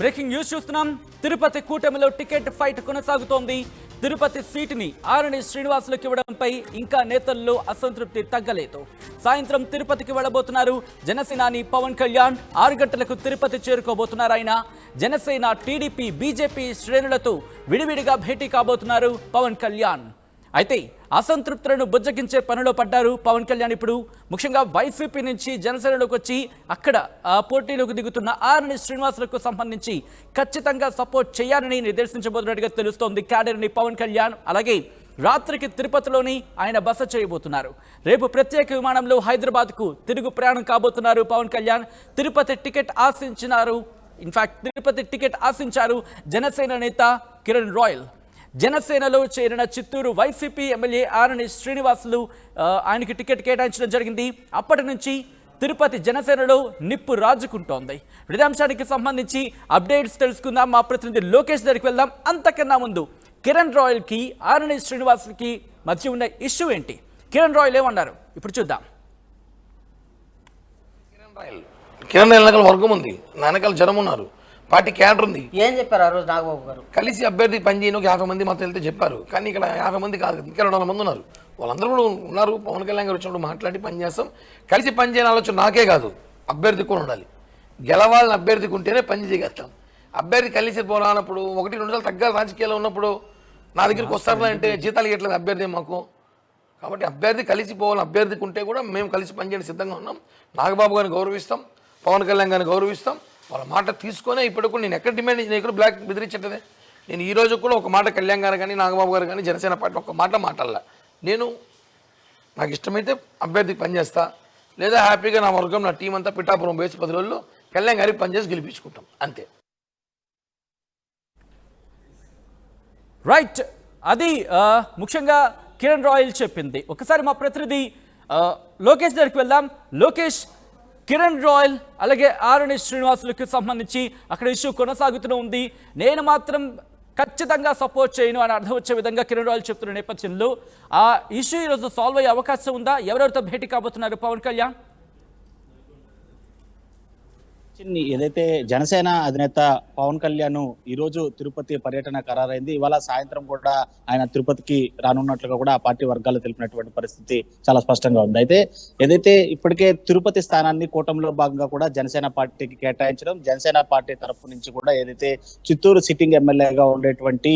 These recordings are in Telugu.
బ్రేకింగ్ న్యూస్ చూస్తున్నాం. తిరుపతి కూటమిలో టికెట్ ఫైట్ కొనసాగుతోంది. తిరుపతి సీటుని ఆరణి శ్రీనివాసులకు ఇవ్వడంపై ఇంకా నేతల్లో అసంతృప్తి తగ్గలేదు. సాయంత్రం తిరుపతికి వెళ్లబోతున్నారు జనసేనాని పవన్ కళ్యాణ్. 6 గంటలకు తిరుపతి చేరుకోబోతున్నారు ఆయన. జనసేన, టీడీపీ, బీజేపీ శ్రేణులతో విడివిడిగా భేటీ కాబోతున్నారు పవన్ కళ్యాణ్. అయితే అసంతృప్తులను బుజ్జగించే పనిలో పడ్డారు పవన్ కళ్యాణ్. ఇప్పుడు ముఖ్యంగా వైసీపీ నుంచి జనసేనలోకి వచ్చి అక్కడ పోటీలోకి దిగుతున్న ఆరణి శ్రీనివాసులకు సంబంధించి ఖచ్చితంగా సపోర్ట్ చేయాలని నిర్దేశించబోతున్నట్టుగా తెలుస్తోంది క్యాడర్ని పవన్ కళ్యాణ్. అలాగే రాత్రికి తిరుపతిలోని ఆయన బస చేయబోతున్నారు. రేపు ప్రత్యేక విమానంలో హైదరాబాద్కు తిరుగు ప్రయాణం కాబోతున్నారు పవన్ కళ్యాణ్. తిరుపతి టికెట్ ఆశించారు జనసేన నేత కిరణ్ రాయల్. జనసేనలో చేరిన చిత్తూరు వైసీపీ ఎమ్మెల్యే ఆరణి శ్రీనివాసులు ఆయనకి టికెట్ కేటాయించడం జరిగింది. అప్పటి నుంచి తిరుపతి జనసేనలో నిప్పు రాజుకుంటోంది. ఇదే అంశానికి సంబంధించి అప్డేట్స్ తెలుసుకుందాం. మా ప్రతినిధి లోకేష్ దగ్గరికి వెళ్దాం. అంతకన్నా ముందు కిరణ్ రాయల్కి ఆరణి శ్రీనివాసులకి మధ్య ఉన్న ఇష్యూ ఏంటి? కిరణ్ రాయల్ ఏమన్నారు ఇప్పుడు చూద్దాం. కిరణ్ రాయల్ వర్గం ఉంది, నాన్నకాల జనం ఉన్నారు, పార్టీ క్యాడర్ ఉంది. ఏం చెప్పారు ఆ రోజు నాగబాబు గారు? కలిసి అభ్యర్థి పనిచేయను 50 మంది మాత్రం వెళ్తే చెప్పారు. కానీ ఇక్కడ 50 మంది కాదు, ఇంకా 200 మంది ఉన్నారు. వాళ్ళందరూ కూడా ఉన్నారు. పవన్ కళ్యాణ్ గారు వచ్చినప్పుడు మాట్లాడి పనిచేస్తాం. కలిసి పనిచేయని ఆలోచన నాకే కాదు, అభ్యర్థి కూడా ఉండాలి. గెలవాలని అభ్యర్థికి ఉంటేనే పని చేయగలుగుతాం. అభ్యర్థి కలిసి పోరానప్పుడు 1-2 సార్లు తగ్గాలి. రాజకీయాల్లో ఉన్నప్పుడు నా దగ్గరికి వస్తారా అంటే జీతాలు ఇవ్వట్లేదు అభ్యర్థి మాకు. కాబట్టి అభ్యర్థి కలిసి పోవాలని అభ్యర్థికి ఉంటే కూడా మేము కలిసి పనిచేయడం సిద్ధంగా ఉన్నాం. నాగబాబు గారిని గౌరవిస్తాం, పవన్ కళ్యాణ్ గారిని గౌరవిస్తాం. వాళ్ళ మాట తీసుకునే ఇప్పటికి నేను ఎక్కడ డిమాండ్ నేను ఎక్కడ బ్లాక్ బెదిరించట్లేదే. నేను ఈ రోజు కూడా ఒక మాట కళ్యాణ్ గారు కానీ నాగబాబు గారు కానీ జనసేన పార్టీ ఒక మాట మాట్లాడాల. నేను నాకు ఇష్టమైతే అభ్యర్థికి పనిచేస్తా, లేదా హ్యాపీగా నా వర్గం నా టీం అంతా పిఠాపురం వేసి 10 రోజుల్లో కళ్యాణ్ గారికి పనిచేసి గెలిపించుకుంటాం అంతే. రైట్, అది ముఖ్యంగా కిరణ్ రాయల్ చెప్పింది. ఒకసారి మా ప్రతినిధి లోకేష్ దగ్గరికి వెళ్దాం. లోకేష్, కిరణ్ రాయల్ అలాగే ఆరణి శ్రీనివాసులకు సంబంధించి అక్కడ ఇష్యూ కొనసాగుతూనే ఉంది. నేను మాత్రం ఖచ్చితంగా సపోర్ట్ చేయను అని అర్థం వచ్చే విధంగా కిరణ్ రాయల్ చెప్తున్న నేపథ్యంలో ఆ ఇష్యూ ఈరోజు సాల్వ్ అయ్యే అవకాశం ఉందా? ఎవరెవరితో భేటీ కాబోతున్నారు పవన్ కళ్యాణ్? ఏదైతే జనసేన అధినేత పవన్ కళ్యాణ్ ఈ రోజు తిరుపతి పర్యటన ఖరారైంది. ఇవాళ సాయంత్రం కూడా ఆయన తిరుపతికి రానున్నట్లుగా కూడా ఆ పార్టీ వర్గాలు తెలిపినటువంటి పరిస్థితి చాలా స్పష్టంగా ఉంది. అయితే ఏదైతే ఇప్పటికే తిరుపతి స్థానాన్ని కూటమిలో భాగంగా కూడా జనసేన పార్టీకి కేటాయించడం, జనసేన పార్టీ తరఫు నుంచి కూడా ఏదైతే చిత్తూరు సిట్టింగ్ ఎమ్మెల్యేగా ఉండేటువంటి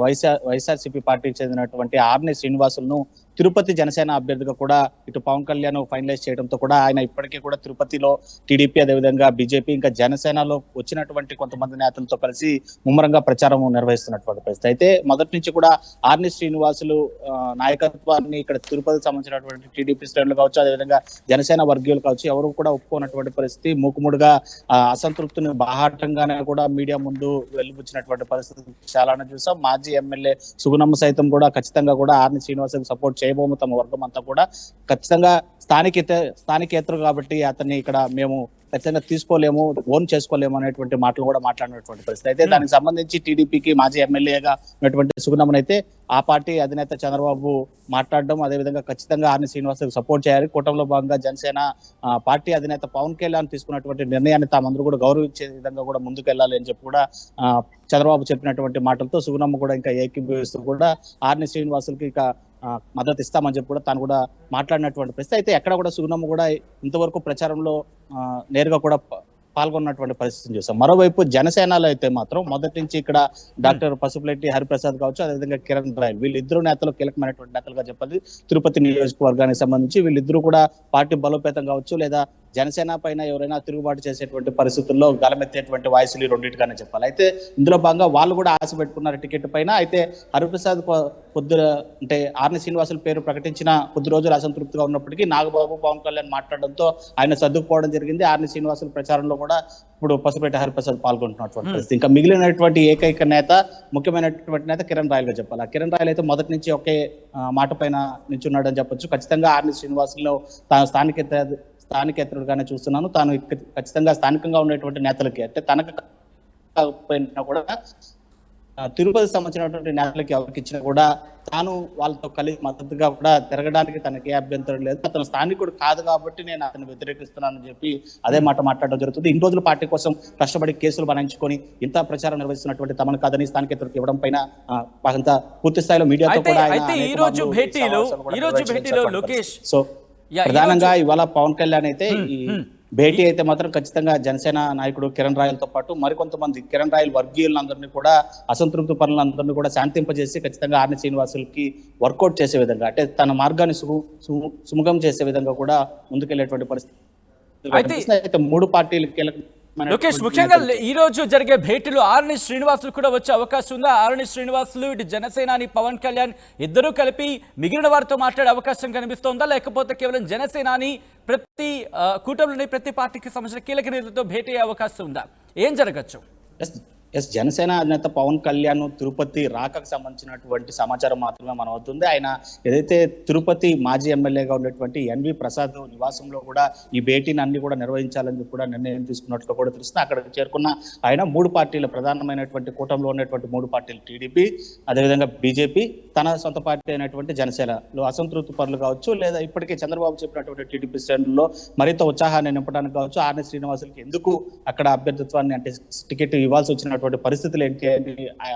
వైఎస్ఆర్సీపీ పార్టీకి చెందినటువంటి ఆర్ని శ్రీనివాసులను తిరుపతి జనసేన అభ్యర్థిగా కూడా ఇటు పవన్ కళ్యాణ్ ఫైనలైజ్ చేయడంతో కూడా ఆయన ఇప్పటికీ కూడా తిరుపతిలో టీడీపీ అదేవిధంగా బీజేపీ ఇంకా జనసేనలో వచ్చినటువంటి కొంతమంది నేతలతో కలిసి ముమ్మరంగా ప్రచారం నిర్వహిస్తున్నటువంటి పరిస్థితి. అయితే మొదటి నుంచి కూడా ఆర్ని శ్రీనివాసులు నాయకత్వాన్ని ఇక్కడ తిరుపతికి సంబంధించినటువంటి టీడీపీ శ్రేణులు కావచ్చు, అదేవిధంగా జనసేన వర్గీయులు కావచ్చు, ఎవరు కూడా ఒప్పుకోనటువంటి పరిస్థితి. మూకుముడుగా అసంతృప్తిని బాహాటంగానే కూడా మీడియా ముందు వెలుబుచ్చినటువంటి పరిస్థితి చాలానే చూసాం. మాజీ ఎమ్మెల్యే సుగుణమ్మ సైతం కూడా ఖచ్చితంగా కూడా ఆర్ని శ్రీనివాసులకు సపోర్ట్ చేయబోము, తమ వర్గం అంతా కూడా ఖచ్చితంగా స్థానికేతరు కాబట్టి అతన్ని ఇక్కడ మేము ఖచ్చితంగా తీసుకోలేము, ఓన్ చేసుకోలేము అనేటువంటి మాటలు కూడా మాట్లాడినటువంటి పరిస్థితి. అయితే దానికి సంబంధించి టీడీపీకి మాజీ ఎమ్మెల్యేగా ఉన్నటువంటి సుగుణమ్మన్ అయితే ఆ పార్టీ అధినేత చంద్రబాబు మాట్లాడడం, అదేవిధంగా ఖచ్చితంగా ఆర్ని శ్రీనివాసులకు సపోర్ట్ చేయాలి, కూటమిలో భాగంగా జనసేన పార్టీ అధినేత పవన్ కళ్యాణ్ తీసుకున్నటువంటి నిర్ణయాన్ని తామందరూ కూడా గౌరవించే విధంగా కూడా ముందుకెళ్లాలి అని చెప్పి కూడా చంద్రబాబు చెప్పినటువంటి మాటలతో సుగుణమ్మ కూడా ఇంకా ఏకీభవిస్తూ కూడా ఆర్ని శ్రీనివాసులకి ఇక మద్దతు ఇస్తామని చెప్పి కూడా తాను కూడా మాట్లాడినటువంటి పరిస్థితి. అయితే ఎక్కడ కూడా సుగుణమ్మ కూడా ఇంతవరకు ప్రచారంలో నేరుగా కూడా పాల్గొన్నటువంటి పరిస్థితిని చూసాం. మరోవైపు జనసేనలో అయితే మాత్రం మొదటి నుంచి ఇక్కడ డాక్టర్ పసుపులెట్టి హరిప్రసాద్ కావచ్చు, అదేవిధంగా కిరణ్ రాయల్ వీళ్ళిద్దరు నేతలు కీలకమైనటువంటి నేతలుగా చెప్పాలి. తిరుపతి నియోజకవర్గానికి సంబంధించి వీళ్ళిద్దరూ కూడా పార్టీ బలోపేతం కావచ్చు, లేదా జనసేన పైన ఎవరైనా తిరుగుబాటు చేసేటువంటి పరిస్థితుల్లో గలమెత్తేటువంటి వాయిస్లు రెండింటిగానే చెప్పాలి. అయితే ఇందులో భాగంగా వాళ్ళు కూడా ఆశ పెట్టుకున్నారు టికెట్ పైన. అయితే హరిప్రసాద్ అంటే ఆర్ని శ్రీనివాసుల పేరు ప్రకటించిన కొద్ది రోజులు అసంతృప్తిగా ఉన్నప్పటికీ నాగబాబు పవన్ కళ్యాణ్ మాట్లాడడంతో ఆయన సర్దుకుపోవడం జరిగింది. ఆర్ని శ్రీనివాసుల ప్రచారంలో కూడా ఇప్పుడు పసుపులెట్టి హరిప్రసాద్ పాల్గొంటున్నటువంటి పరిస్థితి. ఇంకా మిగిలినటువంటి ఏకైక నేత, ముఖ్యమైనటువంటి నేత కిరణ్ రాయల్ గా చెప్పాలి. కిరణ్ రాయల్ అయితే మొదటి నుంచి ఒకే మాట పైన నిల్చున్నాడని చెప్పొచ్చు. ఖచ్చితంగా ఆర్ని శ్రీనివాసుల్లో తాను స్థానికేతరుడుగానే చూస్తున్నాను, తాను ఖచ్చితంగా స్థానికంగా ఉండేటువంటి నేతలకి అంటే తనకు కాకపోయినా కూడా తిరుపతికి సంబంధించినటువంటి నేతలకు ఎవరికి ఇచ్చినా కూడా తాను వాళ్ళతో కలిసి మద్దతుగా కూడా తిరగడానికి తనకి అభ్యంతరం లేదు, అతను స్థానికుడు కాదు కాబట్టి నేను అతను వ్యతిరేకిస్తున్నానని చెప్పి అదే మాట మాట్లాడడం జరుగుతుంది. ఇన్ని రోజులు పార్టీ కోసం కష్టపడి కేసులు బనాయించుకొని ఇంత ప్రచారం నిర్వహిస్తున్నటువంటి తమను కాదని స్థానికేతలకు ఇవ్వడం పైన అంత పూర్తి స్థాయిలో మీడియాతో కూడా ఈ రోజు భేటీలో లోకేష్ సో ప్రధానంగా ఇవాళ పవన్ కళ్యాణ్ అయితే ఈ భేటీ అయితే మాత్రం ఖచ్చితంగా జనసేన నాయకుడు కిరణ్ రాయలతో పాటు మరికొంతమంది కిరణ్ రాయల్ వర్గీయులందరినీ కూడా అసంతృప్తి పనులందరినీ కూడా శాంతింపజేసి ఖచ్చితంగా ఆర్ని శ్రీనివాసులకి వర్కౌట్ చేసే విధంగా అంటే తన మార్గాన్ని సుముఖం చేసే విధంగా కూడా ముందుకెళ్లేటువంటి పరిస్థితి అయితే మూడు పార్టీలు కీలక. లోకేష్, ముఖ్యంగా ఈ రోజు జరిగే భేటీలో ఆర్ని శ్రీనివాసులు కూడా వచ్చే అవకాశం ఉందా? ఆర్ని శ్రీనివాసులు ఇటు జనసేనాని పవన్ కళ్యాణ్ ఇద్దరూ కలిపి మిగిలిన వారితో మాట్లాడే అవకాశం కనిపిస్తోందా, లేకపోతే కేవలం జనసేనాని ప్రతి కూటమిలోని ప్రతి పార్టీకి సంబంధించిన కీలక నేతలతో భేటీ అయ్యే అవకాశం ఉందా? ఏం జరగచ్చు? జనసేన అధినేత పవన్ కళ్యాణ్ తిరుపతి రాకకు సంబంధించినటువంటి సమాచారం మాత్రమే మన వద్ద ఉంది. ఆయన ఏదైతే తిరుపతి మాజీ ఎమ్మెల్యేగా ఉన్నటువంటి ఎన్వి ప్రసాద్ నివాసంలో కూడా ఈ భేటీని అన్ని కూడా నిర్వహించాలని కూడా నిర్ణయం తీసుకున్నట్లు కూడా తెలుస్తుంది. అక్కడికి చేరుకున్న ఆయన మూడు పార్టీల ప్రధానమైనటువంటి కూటమిలో ఉన్నటువంటి మూడు పార్టీలు టీడీపీ, అదేవిధంగా బీజేపీ, తన సొంత పార్టీ అయినటువంటి జనసేనలో అసంతృప్తి పరులు కావచ్చు, లేదా ఇప్పటికే చంద్రబాబు చెప్పినటువంటి టీడీపీ శ్రేణుల్లో మరింత ఉత్సాహాన్ని నింపడానికి కావచ్చు, ఆర్ని శ్రీనివాసులకి ఎందుకు అక్కడ అభ్యర్థిత్వాన్ని అంటే టికెట్ ఇవ్వాల్సి వచ్చిన పరిస్థితులు ఏంటి అని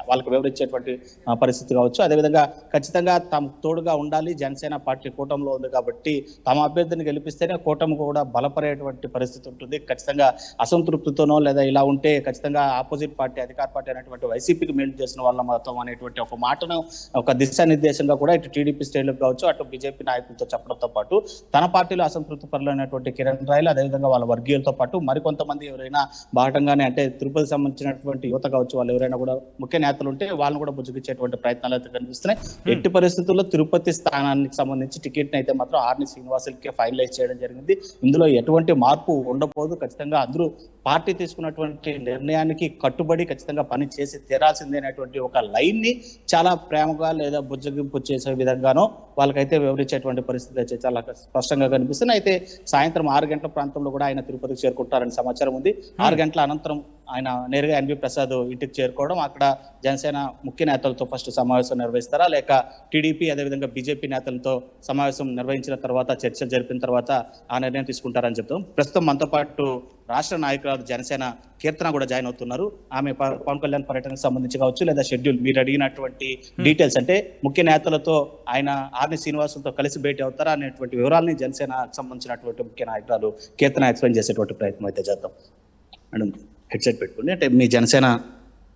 వాళ్ళకి వివరించేటువంటి పరిస్థితి కావచ్చు. అదేవిధంగా ఖచ్చితంగా తమ తోడుగా ఉండాలి, జనసేన పార్టీ కూటమిలో ఉంది కాబట్టి తమ అభ్యర్థిని గెలిపిస్తేనే కూటమి కూడా బలపడేటువంటి పరిస్థితి ఉంటుంది. ఖచ్చితంగా అసంతృప్తితోనో లేదా ఇలా ఉంటే ఖచ్చితంగా ఆపోజిట్ పార్టీ అధికార పార్టీ అనేటువంటి వైసీపీకి మేలు చేసిన వాళ్ళ మొత్తం అనేటువంటి ఒక మాటను ఒక దిశానిర్దేశంగా కూడా ఇటు టీడీపీ శ్రేణులకు కావచ్చు, అటు బీజేపీ నాయకులతో చెప్పడంతో పాటు తన పార్టీలో అసంతృప్తి పరులైనటువంటి కిరణ్ రాయల్, అదేవిధంగా వాళ్ళ వర్గీయులతో పాటు మరికొంతమంది ఎవరైనా భాగంగానే అంటే తిరుపతి సంబంధించినటువంటి యువత కావచ్చు, వాళ్ళు ఎవరైనా కూడా ముఖ్య నేతలు ఉంటే వాళ్ళని కూడా బుజ్జగించేటువంటి ప్రయత్నాలు అయితే కనిపిస్తున్నాయి. ఎట్టి పరిస్థితుల్లో తిరుపతి స్థానానికి సంబంధించి టికెట్ అయితే మాత్రం ఆర్ని శ్రీనివాసులకే ఫైనలైజ్ చేయడం జరిగింది. ఇందులో ఎటువంటి మార్పు ఉండబోదు. ఖచ్చితంగా అందరూ పార్టీ తీసుకున్నటువంటి నిర్ణయానికి కట్టుబడి ఖచ్చితంగా పని చేసి తీరాల్సిందే అనేటువంటి ఒక లైన్ ని చాలా ప్రేమగా లేదా బుజ్జగింపు చేసే విధంగానో వాళ్ళకైతే వివరించేటువంటి పరిస్థితి అయితే చాలా స్పష్టంగా కనిపిస్తుంది. అయితే సాయంత్రం 6 గంటల ప్రాంతంలో కూడా ఆయన తిరుపతికి చేరుకుంటారని సమాచారం ఉంది. 6 గంటల అనంతరం ఆయన నేరుగా ఎన్వి ప్రసాద్ ఇంటికి చేరుకోవడం, అక్కడ జనసేన ముఖ్య నేతలతో ఫస్ట్ సమావేశం నిర్వహిస్తారా, లేక టీడీపీ అదేవిధంగా బీజేపీ నేతలతో సమావేశం నిర్వహించిన తర్వాత చర్చలు జరిపిన తర్వాత ఆ నిర్ణయం తీసుకుంటారని చెప్తాం. ప్రస్తుతం మనతో పాటు రాష్ట్ర నాయకురాలు జనసేన కీర్తన కూడా జాయిన్ అవుతున్నారు. ఆమె పవన్ కళ్యాణ్ పర్యటనకు సంబంధించి కావచ్చు, లేదా షెడ్యూల్ మీరు అడిగినటువంటి డీటెయిల్స్ అంటే ముఖ్య నేతలతో ఆయన ఆర్ని శ్రీనివాసులతో కలిసి భేటీ అవుతారా అనేటువంటి వివరాలని జనసేనకు సంబంధించినటువంటి ముఖ్య నాయకురాలు కీర్తన ఎక్స్ప్లెయిన్ చేసేటువంటి ప్రయత్నం అయితే చేద్దాం. మేడం హెడ్సెట్ పెట్టుకుని, అంటే మీ జనసేన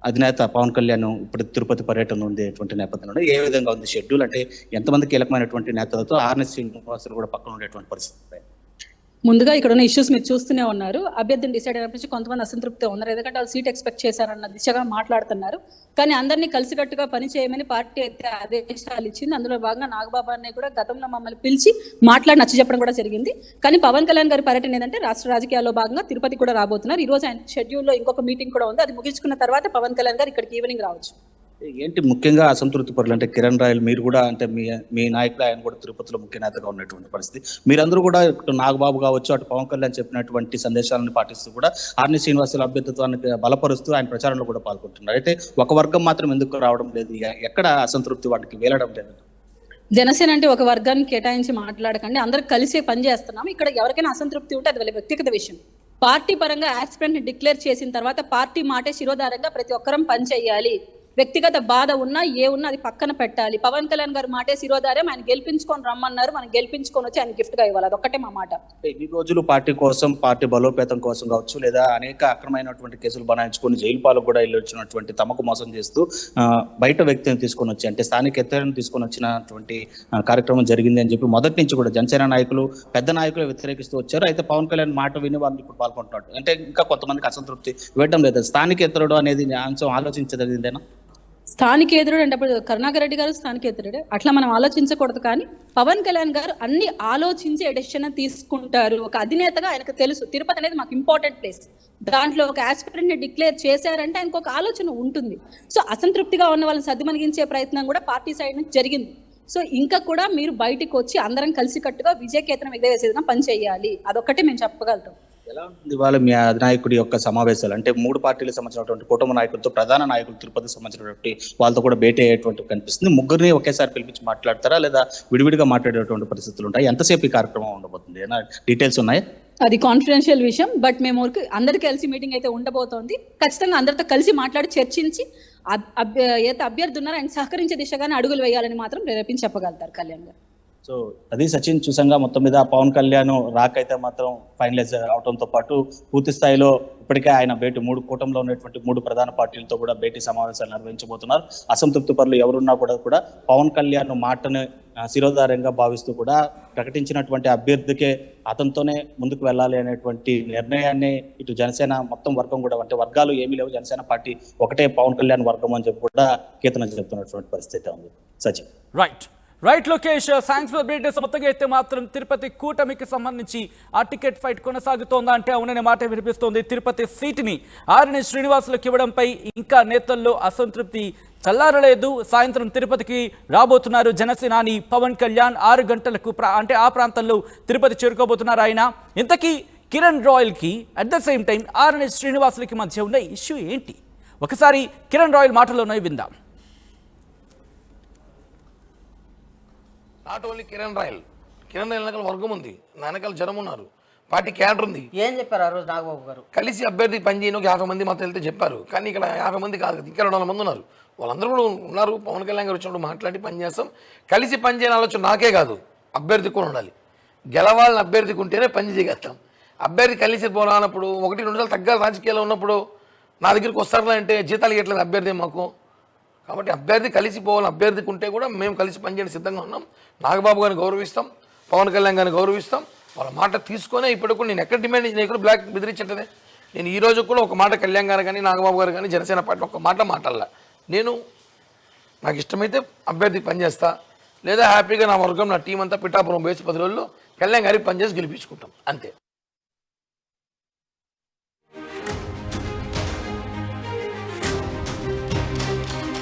అధినేత పవన్ కళ్యాణ్ ఇప్పుడు తిరుపతి పర్యటన ఉండేటువంటి నేపథ్యంలో ఏ విధంగా ఉంది షెడ్యూల్, అంటే ఎంతమంది కీలకమైనటువంటి నేతలతో ఆర్ని శ్రీనివాసులు కూడా పక్కన ఉండేటువంటి పరిస్థితి? ముందుగా ఇక్కడ ఉన్న ఇష్యూస్ మీరు చూస్తూనే ఉన్నారు. అభ్యర్థిని డిసైడ్ అయినప్పటి కొంతమంది అసంతృప్తితో ఉన్నారు, ఎందుకంటే వాళ్ళు సీట్ ఎక్స్పెక్ట్ చేశారన్న దిశగా మాట్లాడుతున్నారు. కానీ అందరినీ కలిసికట్టుగా పని చేయమని పార్టీ అయితే ఆదేశాలు ఇచ్చింది. అందులో భాగంగా నాగబాబు అన్నయ్య కూడా గతంలో మమ్మల్ని పిలిచి మాట్లాడి నచ్చ చెప్పడం కూడా జరిగింది. కానీ పవన్ కళ్యాణ్ గారి పర్యటన ఏంటంటే రాష్ట్ర రాజకీయాల్లో భాగంగా తిరుపతి కూడా రాబోతున్నారు. ఈ రోజు ఆయన షెడ్యూల్లో ఇంకొక మీటింగ్ కూడా ఉంది, అది ముగించుకున్న తర్వాత పవన్ కళ్యాణ్ గారు ఇక్కడికి ఈవినింగ్ రావచ్చు. ఏంటి ముఖ్యంగా అసంతృప్తి పరులు అంటే కిరణ్ రాయల్, మీరు కూడా అంటే మీ నాయకులు ఆయన కూడా తిరుపతిలో ముఖ్య నేతగా ఉన్నటువంటి పరిస్థితి. మీరందరూ కూడా ఇటు నాగబాబు కావచ్చు, అటు పవన్ కళ్యాణ్ చెప్పినటువంటి సందేశాలను పాటిస్తూ కూడా ఆర్ని శ్రీనివాసుల అభ్యర్థిత్వాన్ని బలపరుస్తూ ఆయన ప్రచారంలో కూడా పాల్గొంటున్నారు. అయితే ఒక వర్గం మాత్రం ఎందుకు రావడం లేదు, ఎక్కడ అసంతృప్తి వాటికి వేలడం లేదు? జనసేన అంటే ఒక వర్గాన్ని కేటాయించి మాట్లాడకండి, అందరూ కలిసి పనిచేస్తున్నాం. ఇక్కడ ఎవరికైనా అసంతృప్తి ఉంటే అది వాళ్ళ వ్యక్తిగత విషయం. పార్టీ పరంగా యాస్పిరెంట్ ని డిక్లేర్ చేసిన తర్వాత పార్టీ మాటే శిరోధారంగా ప్రతి ఒక్కరం పని చేయాలి. వ్యక్తిగత బాధ ఉన్నా అది పక్కన పెట్టాలి. పవన్ కళ్యాణ్ గారు మాటే శిరోధార్యం, ఆయన గెలిపించుకొని రమ్మన్నారు, మనం గెలిపించుకొని వచ్చి ఆయన గిఫ్ట్ గా ఇవ్వాలి, అదొక్కటే మా మాట. ఈ రోజులు పార్టీ కోసం, పార్టీ బలోపేతం కోసం కావచ్చు, లేదా అనేక అక్రమైనటువంటి కేసులు బనాయించుకొని జైలు పాలకు కూడా వెళ్ళి వచ్చినటువంటి తమకు మోసం చేస్తూ బయట వ్యక్తిని తీసుకొని వచ్చి అంటే స్థానిక ఎత్తలను తీసుకొని వచ్చినటువంటి కార్యక్రమం జరిగింది అని చెప్పి మొదటి నుంచి కూడా జనసేన నాయకులు, పెద్ద నాయకులు వ్యతిరేకిస్తూ వచ్చారు. అయితే పవన్ కళ్యాణ్ మాట విని వాళ్ళు ఇప్పుడు పాల్గొంటున్నారు. అంటే ఇంకా కొంతమందికి అసంతృప్తి ఇవ్వడం లేదు. స్థానిక ఎత్తరుడు అనేది అంశం ఆలోచించదగిందేనా? స్థానికేతరుడు అంటే అప్పుడు కరుణాకర్ రెడ్డి గారు స్థానికేతరుడే, అట్లా మనం ఆలోచించకూడదు. కానీ పవన్ కళ్యాణ్ గారు అన్ని ఆలోచించి డెసిషన్ తీసుకుంటారు. ఒక అధినేతగా ఆయనకు తెలుసు తిరుపతి అనేది మాకు ఇంపార్టెంట్ ప్లేస్, దాంట్లో ఒక ఆస్పిరెంట్ ని డిక్లేర్ చేశారంటే ఆయనకు ఒక ఆలోచన ఉంటుంది. సో అసంతృప్తిగా ఉన్న వాళ్ళని సద్దుమణిగించే ప్రయత్నం కూడా పార్టీ సైడ్ నుంచి జరిగింది. సో ఇంకా కూడా మీరు బయటికి వచ్చి అందరం కలిసికట్టుగా విజయకేతనం ఎగవేసేదిగా పని చేయాలి, అదొక్కటే మేము చెప్పగలుగుతాం. ఎలా ఉంటుంది ఇవాళ మీ అధినాయకుడి యొక్క సమావేశాలు? అంటే 3 పార్టీలకు సంబంధించినటువంటి కుటుంబ నాయకులతో, ప్రధాన నాయకులు తిరుపతికి సంబంధించినటువంటి వాళ్ళతో కూడా భేటీ అయ్యేటువంటి కనిపిస్తుంది. ముగ్గురిని ఒకేసారి పిలిపించి మాట్లాడతారా, లేదా విడివిడిగా మాట్లాడేటువంటి పరిస్థితులు ఉంటాయి? ఎంతసేపు ఈ కార్యక్రమం ఉండబోతుంది? ఏమైనా డీటెయిల్స్ ఉన్నాయా? అది కాన్ఫిడెన్షియల్ విషయం. బట్ మేము అందరు కలిసి మీటింగ్ అయితే ఉండబోతోంది. ఖచ్చితంగా అందరితో కలిసి మాట్లాడి చర్చించి ఏదైతే అభ్యర్థి ఉన్నారో ఆయన సహకరించే దిశగానే అడుగులు వేయాలని మాత్రం ప్రేరేపించి చెప్పగలుగుతారు కళ్యాణ్ గారు. సో అది సచిన్, చూసంగా మొత్తం మీద పవన్ కళ్యాణ్ రాకైతే మాత్రం ఫైనలైజ్ అవడంతో పాటు పూర్తి స్థాయిలో ఇప్పటికే ఆయన భేటీ 3 కూటమిలో ఉన్నటువంటి 3 ప్రధాన పార్టీలతో కూడా భేటీ సమావేశాలు నిర్వహించబోతున్నారు. అసంతృప్తి పరులు ఎవరున్నా కూడా పవన్ కళ్యాణ్ మాటను శిరోధార్యంగా భావిస్తూ కూడా ప్రకటించినటువంటి అభ్యర్థికే అతనితోనే ముందుకు వెళ్ళాలి అనేటువంటి నిర్ణయాన్ని ఇటు జనసేన మొత్తం వర్గం కూడా, అంటే వర్గాలు ఏమీ లేవు, జనసేన పార్టీ ఒకటే పవన్ కళ్యాణ్ వర్గం అని చెప్పి కూడా కీర్తన చెప్తున్నటువంటి పరిస్థితి ఉంది. Sachin. Right Lokesh, thanks for బ్రీటెస్. మొత్తంగా అయితే మాత్రం తిరుపతి కూటమికి సంబంధించి ఆ టికెట్ ఫైట్ కొనసాగుతోందా అంటే అవుననే మాట వినిపిస్తోంది. తిరుపతి సీటుని ఆర్ఎన్ శ్రీనివాసులకు ఇవ్వడంపై ఇంకా నేతల్లో అసంతృప్తి చల్లారలేదు. సాయంత్రం తిరుపతికి రాబోతున్నారు జనసేనాని పవన్ కళ్యాణ్. 6 గంటలకు అంటే ఆ ప్రాంతంలో తిరుపతి చేరుకోబోతున్నారు ఆయన. ఇంతకీ కిరణ్ రాయల్కి at the same time RN శ్రీనివాసులకి మధ్య ఉన్న ఇష్యూ ఏంటి? ఒకసారి కిరణ్ రాయల్ మాటలోనే విందాం. నాట్ ఓన్లీ కిరణ్ రాయల్ వెనకాల వర్గం ఉంది, నా వెనకాల జనం ఉన్నారు, పార్టీ క్యాడర్ ఉంది. ఏం చెప్పారు ఆ రోజు నాగబాబు గారు? కలిసి అభ్యర్థికి పనిచేయను 50 మంది మాతో వెళ్తే చెప్పారు. కానీ ఇక్కడ 50 మంది కాదు, ఇంకా 200 మంది ఉన్నారు. వాళ్ళందరూ కూడా ఉన్నారు. పవన్ కళ్యాణ్ గారు వచ్చినప్పుడు మాట్లాడి పనిచేస్తాం. కలిసి పనిచేయని ఆలోచన నాకే కాదు, అభ్యర్థికి కూడా ఉండాలి. గెలవాలని అభ్యర్థికి ఉంటేనే పని చేయగలుగుతాం. అభ్యర్థి కలిసి పోరానప్పుడు 1-2 సార్లు తగ్గాలి రాజకీయాల్లో ఉన్నప్పుడు నా దగ్గరికి వస్తారా అంటే జీతాలు ఇవ్వట్లేదు అభ్యర్థి మాకు. కాబట్టి అభ్యర్థి కలిసి పోవాలి, అభ్యర్థికి ఉంటే కూడా మేము కలిసి పనిచేయడం సిద్ధంగా ఉన్నాం. నాగబాబు గారిని గౌరవిస్తాం, పవన్ కళ్యాణ్ గారిని గౌరవిస్తాం. వాళ్ళ మాట తీసుకొనే ఇప్పటికి కూడా నేను ఎక్కడ డిమాండ్ నేను ఎక్కడ బ్లాక్ బెదిరించట్లేదే. నేను ఈ రోజు కూడా ఒక మాట కళ్యాణ్ గారు కానీ నాగబాబు గారు కానీ జనసేన పార్టీ ఒక మాట మాట్లాడాల. నేను నాకు ఇష్టమైతే అభ్యర్థికి పనిచేస్తా, లేదా హ్యాపీగా నా వర్గం నా టీం అంతా పిఠాపురం బేసి 10 రోజుల్లో కళ్యాణ్ గారికి పనిచేసి గెలిపించుకుంటాం అంతే.